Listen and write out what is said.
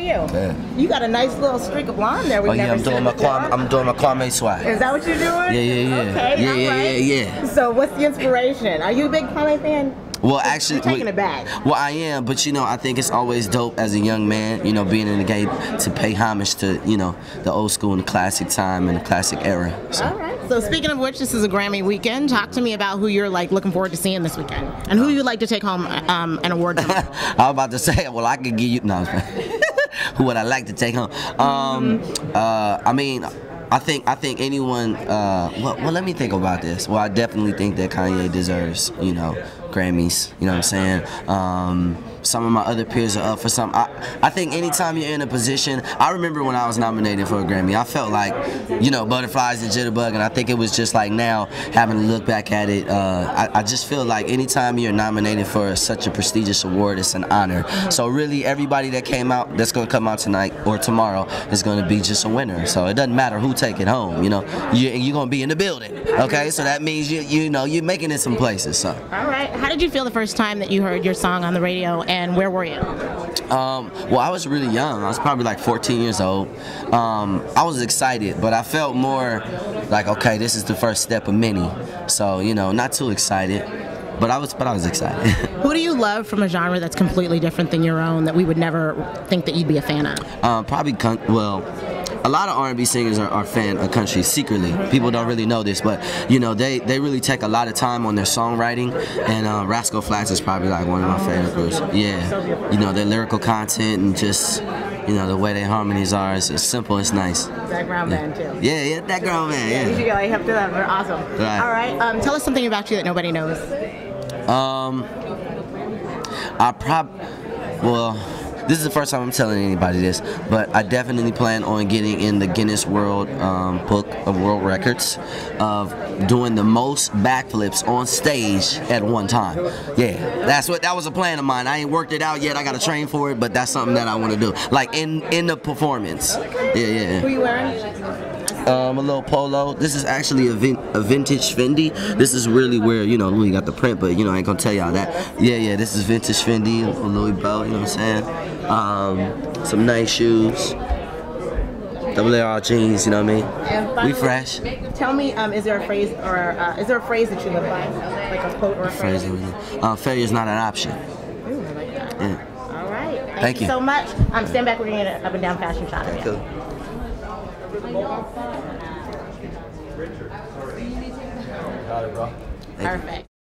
you. Yeah. You got a nice little streak of blonde there. Oh yeah, I'm doing my Kwame swag. Is that what you're doing? Yeah. Okay, Yeah. So what's the inspiration? Are you a big Kwame fan? Well, actually, you're taking it back. Well, I am, but you know, I think it's always dope as a young man, you know, being in the game to pay homage to, you know, the old school and the classic time and the classic era. So. All right. So speaking of which, this is a Grammy weekend. Talk to me about who you're like looking forward to seeing this weekend, and who you'd like to take home an award from. I was about to say, well, I could give you who would I like to take home? I mean, I think anyone. Well, let me think about this. Well, I definitely think that Kanye deserves, you know, Grammys. You know what I'm saying? Some of my other peers are up for some. I think anytime you're in a position, I remember when I was nominated for a Grammy, I felt like, you know, butterflies and jitterbug, and I think it was just like now having to look back at it. I just feel like anytime you're nominated for such a prestigious award, it's an honor. So really, everybody that came out, that's going to come out tonight or tomorrow, is going to be just a winner. So it doesn't matter who take it home. You know, you're going to be in the building. Okay, so that means you know you're making it some places. So. All right. How did you feel the first time that you heard your song on the radio, and where were you? Well, I was really young. I was probably like 14 years old. I was excited, but I felt more like, okay, this is the first step of many. So, you know, not too excited, but I was excited. Who do you love from a genre that's completely different than your own that we would never think that you'd be a fan of? Probably, a lot of R&B singers are fan of country secretly. People don't really know this, but you know they really take a lot of time on their songwriting, and Rascal Flatts is probably like one of my favorite groups. Yeah, you know, their lyrical content and just, you know, the way their harmonies are. It's simple, it's nice. Background band too. Yeah, background band. Yeah. You should go hip to them. They're awesome. Right. All right. Tell us something about you that nobody knows. This is the first time I'm telling anybody this, but I definitely plan on getting in the Guinness World Book of World Records of doing the most backflips on stage at one time. Yeah, that was a plan of mine. I ain't worked it out yet. I got to train for it, but that's something that I want to do, like in the performance. Yeah. Who are you wearing? A little polo. This is actually a vintage Fendi. This is really where, you know, Louis got the print, but you know I ain't gonna tell y'all that. Yeah, this is vintage Fendi, a Louis belt. You know what I'm saying? Some nice shoes. Double AR jeans. You know what I mean? And finally, we fresh. Tell me, is there a phrase that you live by, like a quote or a phrase? Failure is not an option. Ooh, I like that. Yeah. All right. Thank you so much. Stand back. We're gonna get an up and down fashion shot of you. Cool. Perfect.